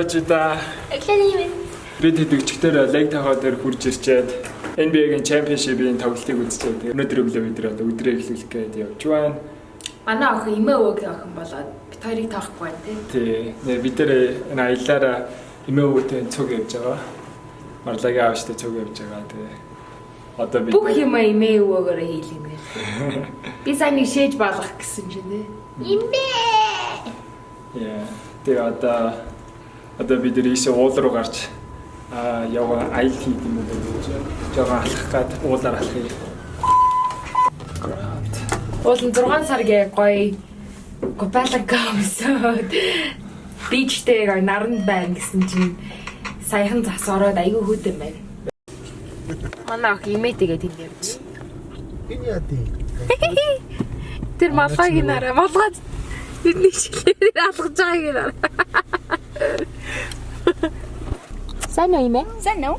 залууч да. Бид хэдэгчдэр лег тахаа дээр хурж ирчээд NBA-гийн Championship-ийн тоглолтыг үзчихээд өнөөдөр өглөө бид өдрөө эхлүүлэх гээд явж байна. Манай охин эмээ өвөгийн охин болоод бид хоёрыг таахгүй байна тий. Тий. Бид нэр энэ аяллаараа эмээ өвөтэй цуг явж байгаа. Марлагийн аавчтай цуг явж байгаа. Тэгээ одоо бид бүх юм эмээ өвөөгөөрөө хийлгэнэ гэх. Би сайн нэг шээж болгох гэсэн чинь тий. Эмээ. Яа. Тэгээ одоо бид ийшээ уул руу гарч яваа аялал хийх юм уу гэж жоохон алхах гад уулаар алхъя. Уул нь 6 саргийн гоё гопалагамсод бичтэй наранд байна гэсэн чинь саяхан зас ороод айгүй хүйдэн байна. Манай охин имээтэйгээ тэнд явж. Энэ яа тий. Тэр малгайг нараа малгай бидний шилээр алгаж байгааг нараа. Сайн уу имээ? Сайн уу?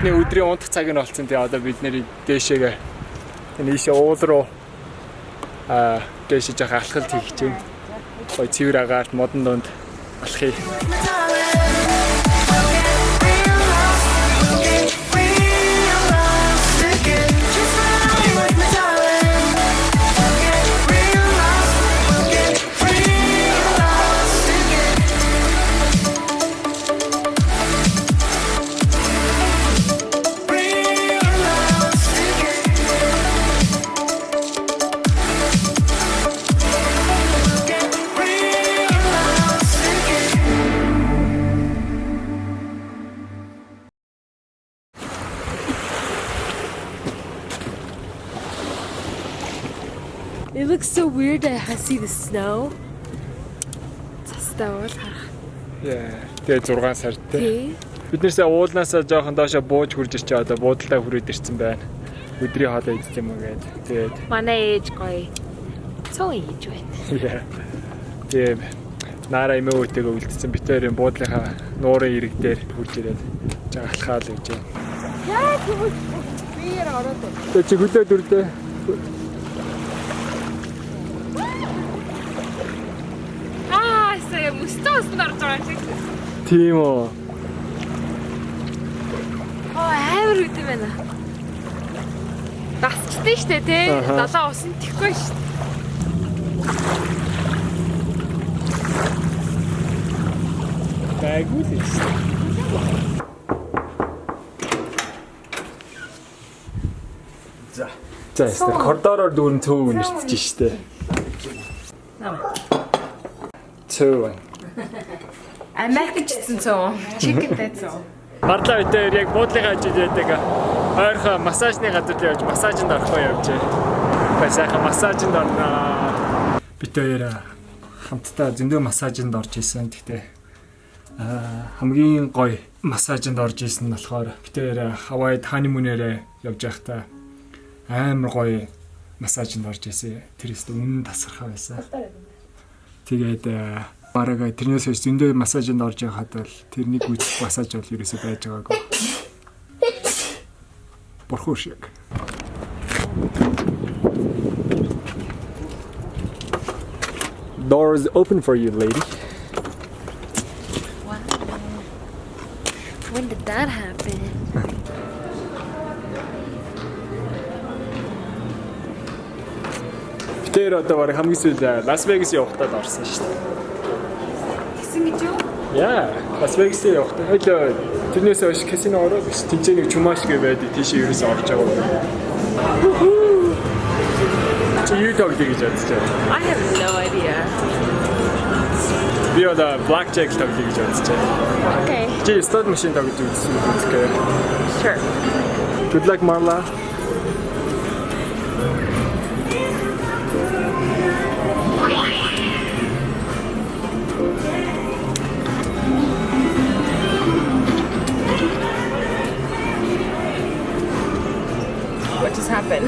Өдрийн унтах цаг нь болсон. Тэгээ одоо бид нэр дээшээгээ ийшээ уул руу дээшээ жоо алхалт хийх гэж байна. Гой цэвэр агаарт модон донд алхъя. It looks so weird I see the snow. Цастаа уул харах. Яа, тэгээ 6 сар тий. Бид нэрсээ уулнаасаа жоохон доошоо бууж хурж ирчээ одоо буудалтай хүрээд ирсэн байна. Өдрийн хоолой идэх юм уу гээд. Тэгээд манай ээж гоё. Цоо ийж байна. Яа. Тэгээ Нара эмээ өвтэйгээ үлдсэн битээрийн буудлынхаа нуурын ирэг дээр хурж ирээд жагалхаал гэж байна. Яа тэгвэл би яа ороод. Тэгээ чи хөлөө дүрлээ. Мөстөөс нар жаач. Тийм үү. Амар үгүй байна. Дасчтэй штэ тий. Далаа усан тэхгүй штэ. Байгуул штэ. За ястэ коридороор дүүрэн цөв нэрчж штэ. Цөв. Америкчсэн цоо. Чикэнтэй цоо. Марла өдөр яг буудлынхаа ажил яадаг. Ойрхон массажны газар дээр явж массажинд орох явжээ. Сайхан массажинд орноо. Бид хоёр хамтдаа зөндөө массажинд орж исэн. Гэхдээ хамгийн гоё массажинд орж исэн нь болохоор бид хоёр Хавайд ханимүнээрээ явж байхдаа амар гоё массажинд орж исэн. Тэр өстө үнэн тасархаа байсан. Тэгээд бараг тэрнээс хойш зөндөө массажинд орж байхад бол тэрнийг үзэх массаж бол ерөөсөй байж байгаагүй. Борхоо шиг. Door is open for you, lady. Wow. When did that happen? Тэр одоо барыг хамгийн сүүлд Лас Вегасын явахтаад орсон шүү дээ. Гэсэн гэж юу? Яа, Лас Вегасын явахтаа хойд тэрнээс хойш казино ороод биш. Тэнцээ нэг чумааш гээ байдаг. Тийшээ ерөөсөө орж байгаа. Чи юу тоглоё гэж бодож байна? I have no idea. Би одоо blackjack тоглоё гэж бодож байна. Okay. Чи slot machine тоглож үзсэн үү? Sure. Good luck, Marla. What just happened?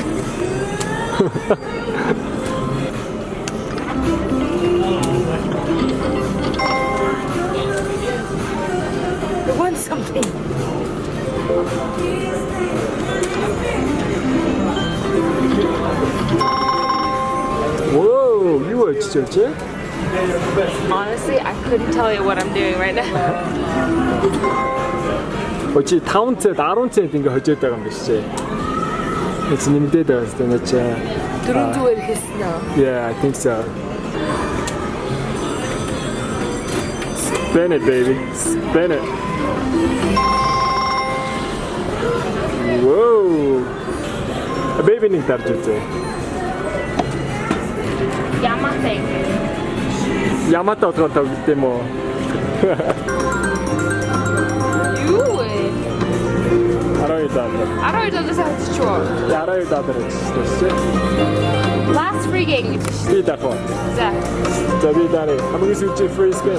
I want something. Whoa, you were church, eh? Honestly, I couldn't tell you what I'm doing right now. Чи 5 цент 10 цент ингээ хожоод байгаа юм биш чи. It's limited as the nature. Дөрөв зүгээр хэлсэн үү? Yeah, I think so. Spin it, baby. Spin it. Whoa. A baby нэг тарж үзээ. Яматай. Ямато тоглох гэдэг юм уу? Юу вэ? $12. $12 авчихваа. $12 гэсэн. Last free game гэж шүү. Би дахоо. За. За би дараа. Хамгийн сүүлчийн free spin.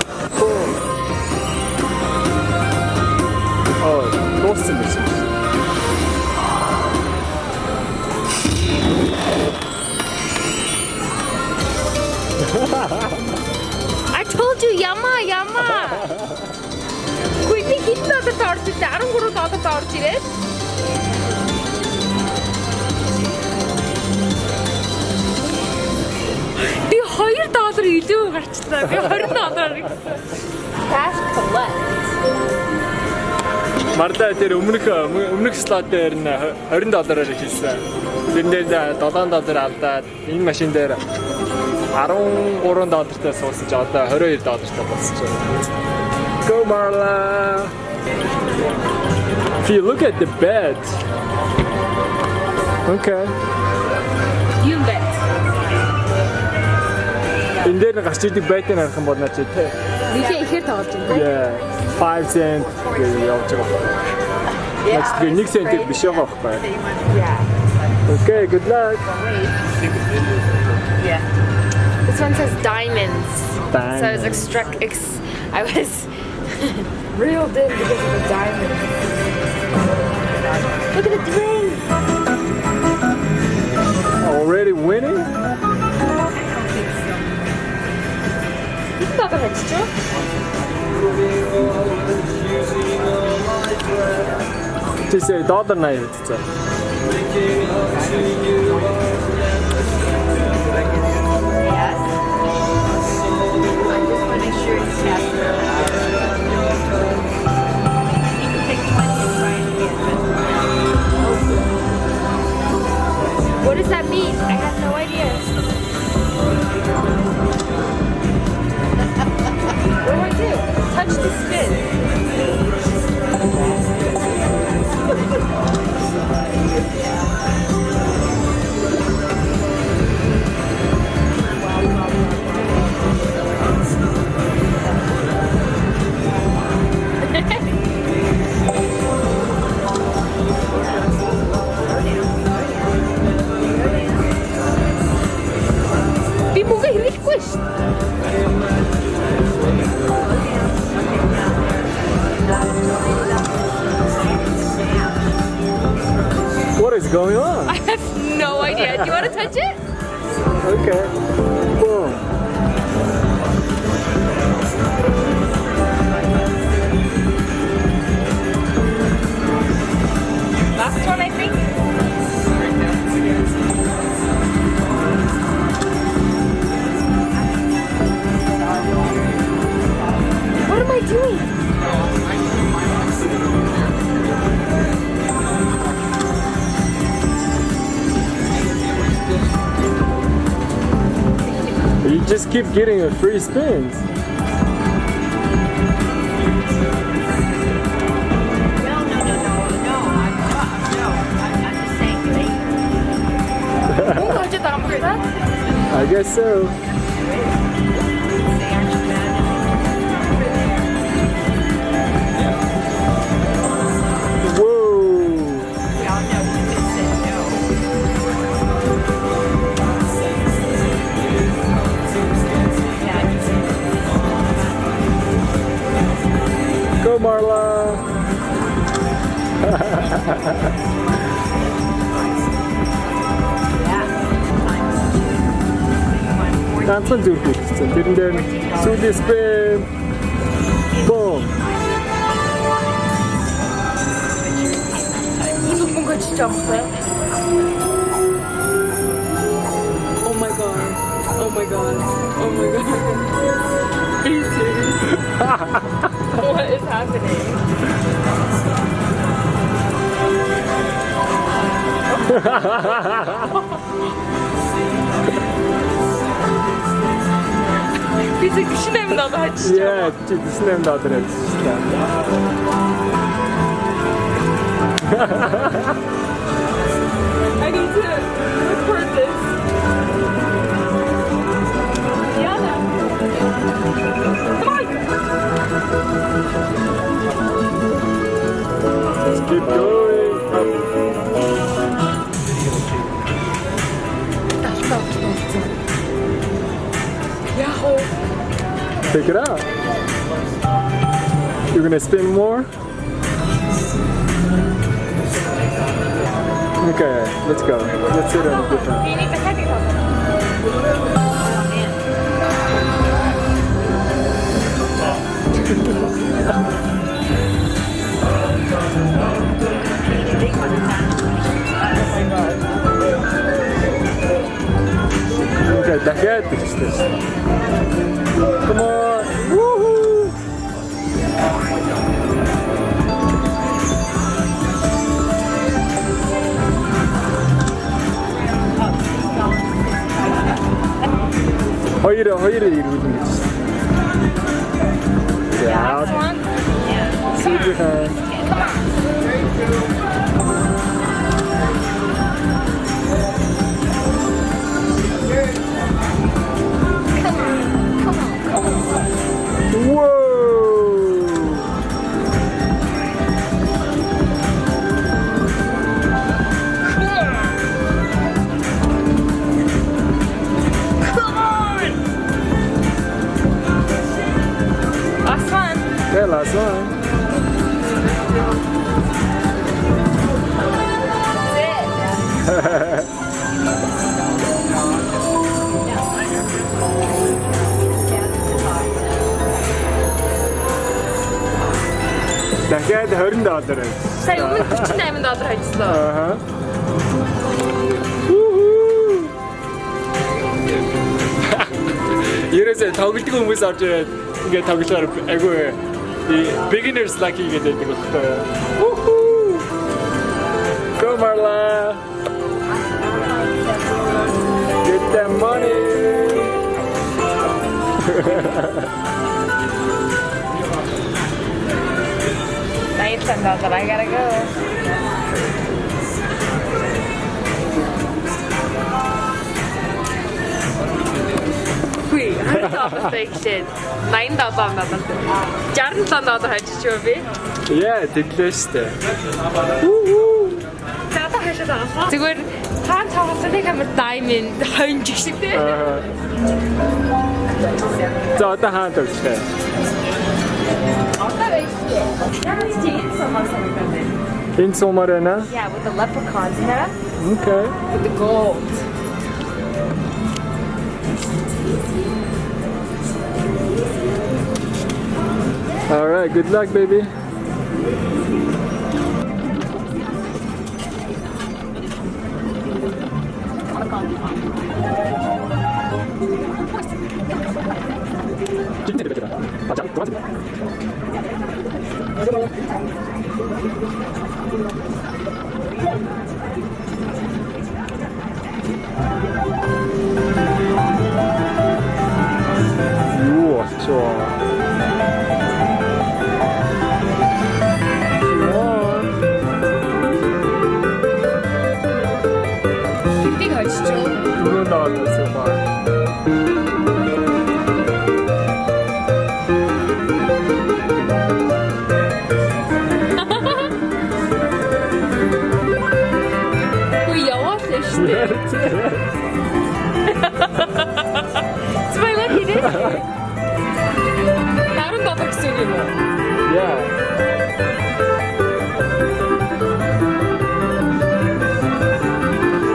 Дууссан биш. I told you яма. Гүйний хит надад орж ирсэн. $13 орж ирээд. Би $2 илүү гарчлаа. Би $20 гэсэн. Cash collect. Марла тэр өмнөх слот дээр нь $20-аар хийсэн. Тэрнээр $7 алдаад энэ машин дээр $13-тай суусан чи одоо $22-тай болсон чи. Go Marla. If you look at the bed. Okay. You bet. Энэ дээр гарч идэг байтын харах юм бол наа чи тэ. Нэгэ ихэр тоглож байна. Yeah. 5 cent явж байгаа. Яц би 1 cent биш байгаа байхгүй. Yeah. Okay, good luck. Yeah. This one says diamonds. Diamonds. So it's I was reeled in because of the diamonds. Look at the ring. Already winning? 이거 했죠? Just say $1 나이 진짜. Yes. I just want to make sure it's yes. You can take 20 and try and get it. What does that mean? I have no idea. What do I do? Touch the spin. Би мөнгө хэрэггүй ш. What is going on? I have no idea. Do you want to touch it? Okay. Boom. Last one, I think. What am I doing? You just keep getting a free spins. I guess so. Go Marla! Танцсан зүрх хийсэн. Тэрэн дээр сүүлийн спин. Boom. 이거 뭔가 진짜 없어요? Oh my god. Oh my god. Oh my god. Are you serious? What is happening? Bizi düşünelim daha açacağım. Yeah, düşünelim daha açacağım. I need to record this. Yana. Come on. Let's keep going. Yahoo. Take it out. You're gonna spin more? Okay, let's go. Let's sit on a different. You need the heavy one. Okay, дахиад ихтэй. Come on. Woohoo! Хоёроо ирүүлнэ гэж. Last one. See you behind. Whoa! Last one. Okay, last one. That's it. дахиад $20. Сая өмнө $48 хайжлаа. Аха. Ерөөсөө тоглолтын хүмүүс орж ирээд ингээд тоглохоор айгүй beginners lucky гэдэг байхгүй. Go Marla. Get that money. $19, I gotta go. Wait, I saw the fake shit. $9 надад. $67 хайчих би. Yeah, тэглээ штэ. Зада хашаад байгаа. Зүгээр хаан цаасан нэг амар diamond хонж шиг тий. За одоо хаан тоглолтой. In Somarena? Yeah, with the leprechauns, Nara. Okay. With the gold. All right, good luck, baby. Ui, яваалаа шүү дээ. Смайлах хийдэ. Наран дотор гэсэн юм уу? Яа.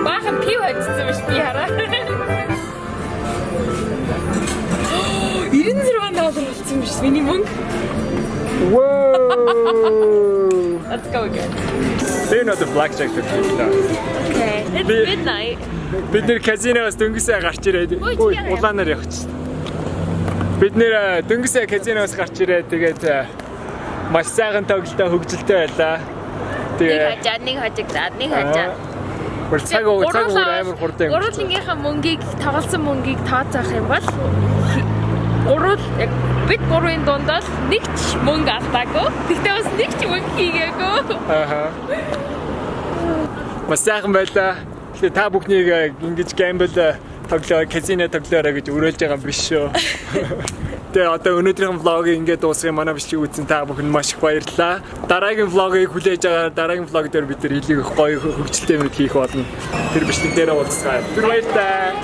Баахан пив хийсэн биш би хараа. 96 доллар болсон биш миний мөнгө. Whoa. Let's go again. Do you know the blackjack that we play? Okay. It's midnight. Бид нэр казиноос дөнгөсөө гарч ирээд улаанаар явчихсан. Бид нэр дөнгөсөө казиноос гарч ирээд тэгээд маш сайхан тоглолтоо хөгжилтэй байлаа. Нэг хажаад. Бүр цаг амар хурдан. Гурвангийнхаа мөнгийг тоглосон мөнгийг тооцоох юм бол бид гурвын дундаас нэг ч мөнгө алдаагүй. Тэгтээ бас нэг ч мөнгө хийгээгүй. Аха. Маш сайхан байлаа. Тэгээ та бүхнийг ингэж гэмбл тоглоо, казино тоглоорой гэж уриалж байгаа юм биш шүү. Тэгээ одоо өнөөдрийн влогийг ингээд дуусгах манай бичиг үзсэн та бүхэнд маш их баярлалаа. Дараагийн влогийг хүлээж аваад дараагийн влог дээр бид нэр илүү гоё хөгжилтэй юмнууд хийх болно. Тэр бичлэг дээр уулзцгаая. Тэр баярлалаа.